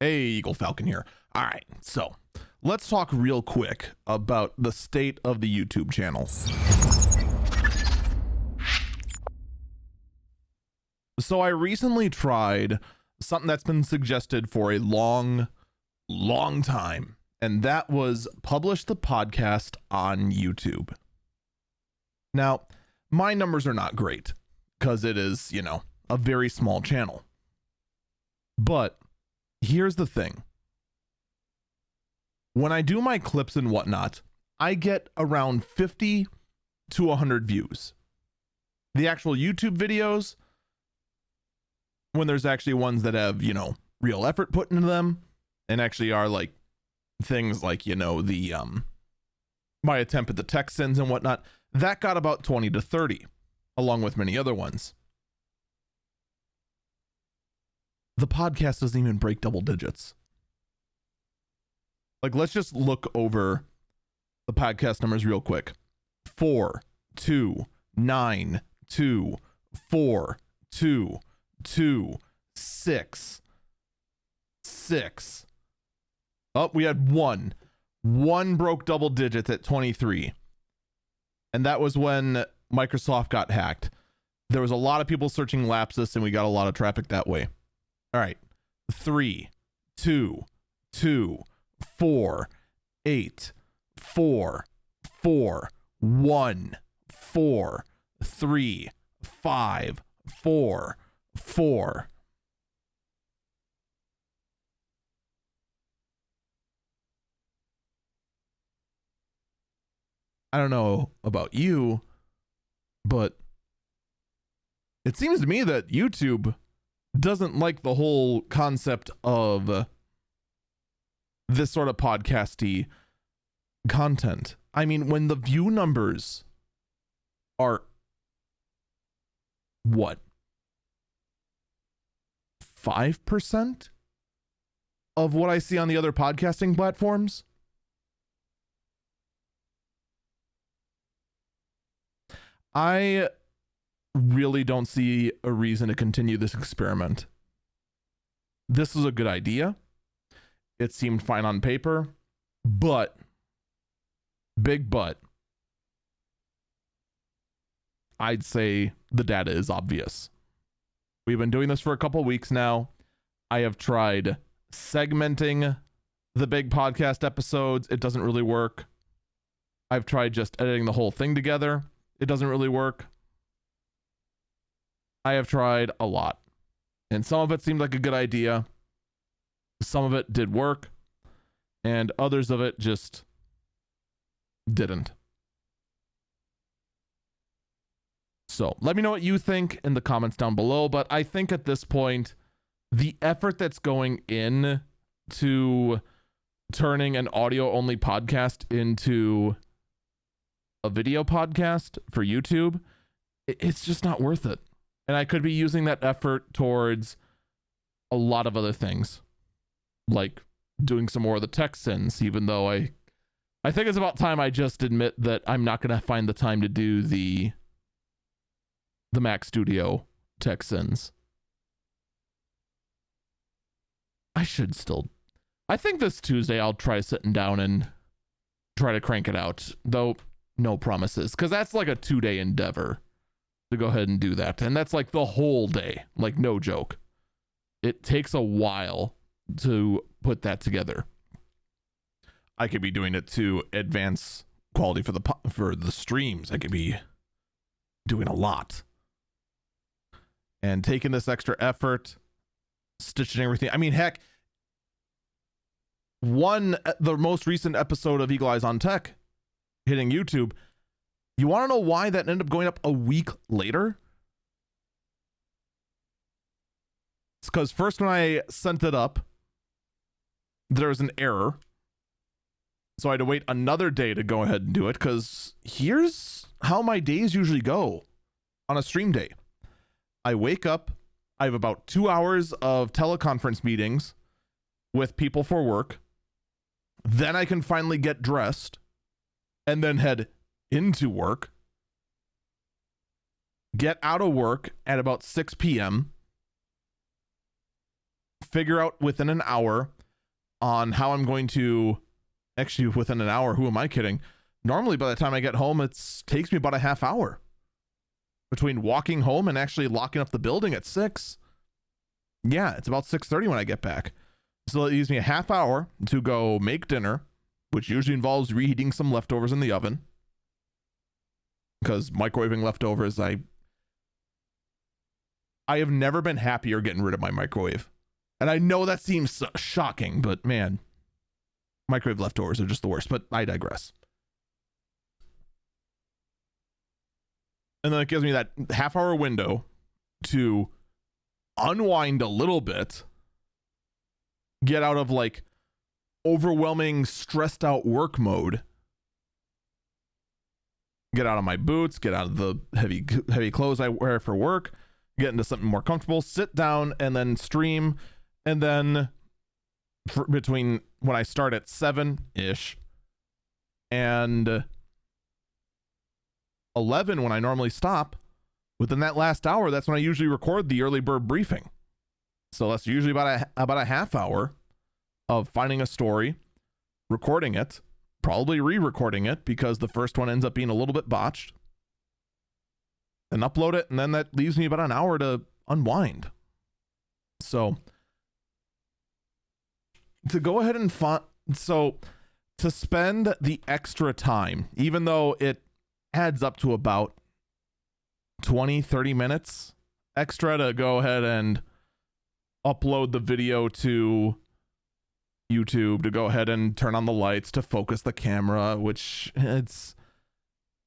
Hey, Eagle Falcon here. All right, so let's talk real quick about the state of the YouTube channel. So I recently tried something that's been suggested for a long time, and that was publish the podcast on YouTube. Now, my numbers are not great because it is, a very small channel. But here's the thing. When I do my clips and whatnot, I get around 50 to 100 views. The actual YouTube videos, when there's actually ones that have, real effort put into them and actually are like things like, the my attempt at the Texans and whatnot, that got about 20 to 30, along with many other ones. The podcast doesn't even break double digits. Like, let's just look over the podcast numbers real quick. 4, 2, 9, 2, 4, 2, 2, 6, 6. Oh, we had one. One broke double digits at 23. And that was when Microsoft got hacked. There was a lot of people searching Lapsus, and we got a lot of traffic that way. All right. 3, 2, 2, 4, 8, 4, 4, 1, 4, 3, 5, 4, 4. I don't know about you, but it seems to me that YouTube doesn't like the whole concept of this sort of podcasty content. I mean, when the view numbers are what? 5% of what I see on the other podcasting platforms? I really don't see a reason to continue this experiment. This is a good idea. It seemed fine on paper, but, big but, I'd say the data is obvious. We've been doing this for a couple weeks now. I have tried segmenting the big podcast episodes. It doesn't really work. I've tried just editing the whole thing together. It doesn't really work. I have tried a lot, and some of it seemed like a good idea. Some of it did work, and others of it just didn't. So let me know what you think in the comments down below, but I think at this point, the effort that's going in to turning an audio-only podcast into a video podcast for YouTube, it's just not worth it. And I could be using that effort towards a lot of other things, like doing some more of the Texans, even though I think it's about time I just admit that I'm not going to find the time to do the Mac Studio Texans. I think this Tuesday I'll try sitting down and try to crank it out, though no promises, because that's like a 2-day endeavor to go ahead and do that. And that's like the whole day, like no joke. It takes a while to put that together. I could be doing it to advance quality for the streams. I could be doing a lot and taking this extra effort, stitching everything. I mean, heck, the most recent episode of Eagle Eyes on Tech hitting YouTube, you want to know why that ended up going up a week later? It's because first when I sent it up, there was an error. So I had to wait another day to go ahead and do it, because here's how my days usually go on a stream day. I wake up, I have about 2 hours of teleconference meetings with people for work. Then I can finally get dressed and then head into work, get out of work at about 6 p.m., figure out within an hour on how I'm going to, actually within an hour, who am I kidding? Normally by the time I get home, it takes me about a half hour between walking home and actually locking up the building at 6. Yeah, it's about 6:30 when I get back. So it leaves me a half hour to go make dinner, which usually involves reheating some leftovers in the oven. Because microwaving leftovers, I have never been happier getting rid of my microwave. And I know that seems shocking, but man, microwave leftovers are just the worst, but I digress. And then it gives me that half hour window to unwind a little bit, get out of like overwhelming, stressed out work mode, get out of my boots, get out of the heavy clothes I wear for work, get into something more comfortable, sit down and then stream. And then between when I start at 7-ish and 11 when I normally stop, within that last hour, that's when I usually record the early bird briefing. So that's usually about a half hour of finding a story, recording it, probably re-recording it because the first one ends up being a little bit botched, and upload it, and then that leaves me about an hour to unwind. So to go ahead and to spend the extra time, even though it adds up to about 20-30 minutes extra to go ahead and upload the video to YouTube, to go ahead and turn on the lights, to focus the camera, which it's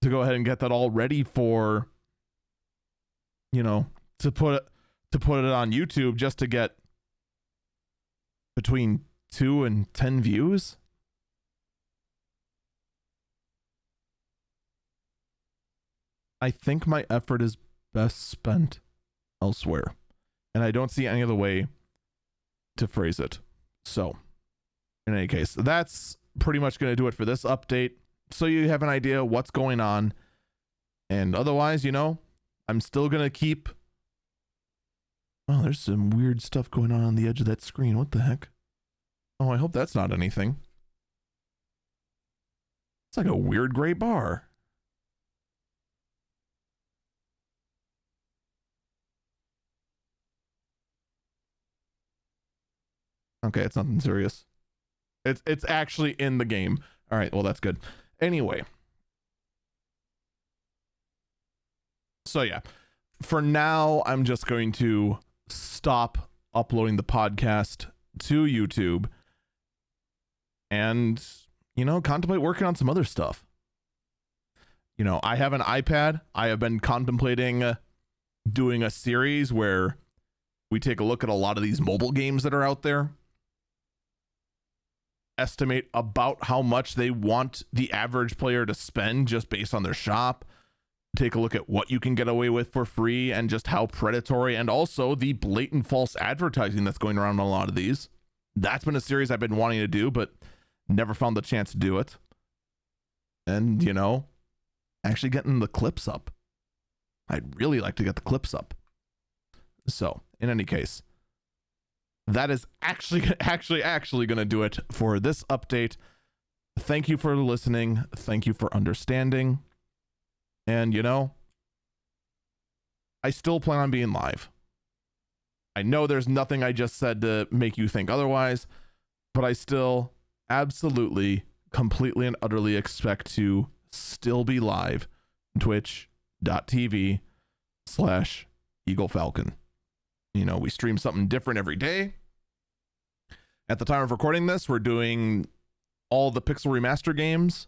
to go ahead and get that all ready for, you know, to put it on YouTube just to get between 2 and 10 views. I think my effort is best spent elsewhere, and I don't see any other way to phrase it. So in any case, that's pretty much going to do it for this update, so you have an idea what's going on. And otherwise, you know, I'm still going to keep... Oh, there's some weird stuff going on the edge of that screen. What the heck? Oh, I hope that's not anything. It's like a weird gray bar. Okay, it's nothing serious. It's actually in the game. All right, well, that's good. Anyway. So yeah, for now, I'm just going to stop uploading the podcast to YouTube and, you know, contemplate working on some other stuff. You know, I have an iPad. I have been contemplating doing a series where we take a look at a lot of these mobile games that are out there, estimate about how much they want the average player to spend just based on their shop, take a look at what you can get away with for free and just how predatory, and also the blatant false advertising that's going around on a lot of these. That's been a series I've been wanting to do, but never found the chance to do it. And, you know, actually getting the clips up. I'd really like to get the clips up. So, in any case, that is actually going to do it for this update. Thank you for listening. Thank you for understanding. And, you know, I still plan on being live. I know there's nothing I just said to make you think otherwise, but I still absolutely, completely and utterly expect to still be live. Twitch.tv/Eagle Falcon. You know, we stream something different every day. At the time of recording this, we're doing all the Pixel Remaster games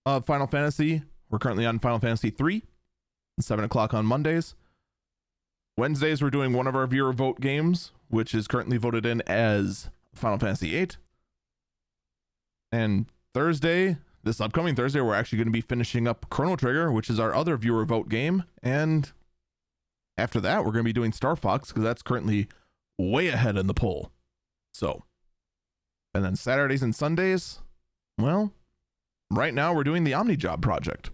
of Final Fantasy. We're currently on Final Fantasy 3, 7 o'clock on Mondays. Wednesdays, we're doing one of our viewer vote games, which is currently voted in as Final Fantasy 8. And Thursday, this upcoming Thursday, we're actually going to be finishing up Chrono Trigger, which is our other viewer vote game. And after that, we're going to be doing Star Fox, because that's currently way ahead in the poll. So, and then Saturdays and Sundays, well, right now we're doing the Omni Job project.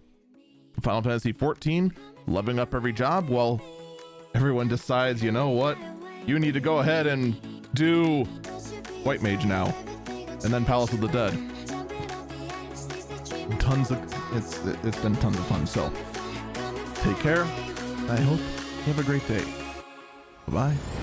Final Fantasy 14, leveling up every job. Well, everyone decides, you know what? You need to go ahead and do White Mage now, and then Palace of the Dead. It's been tons of fun. So take care. I hope you have a great day. Bye-bye.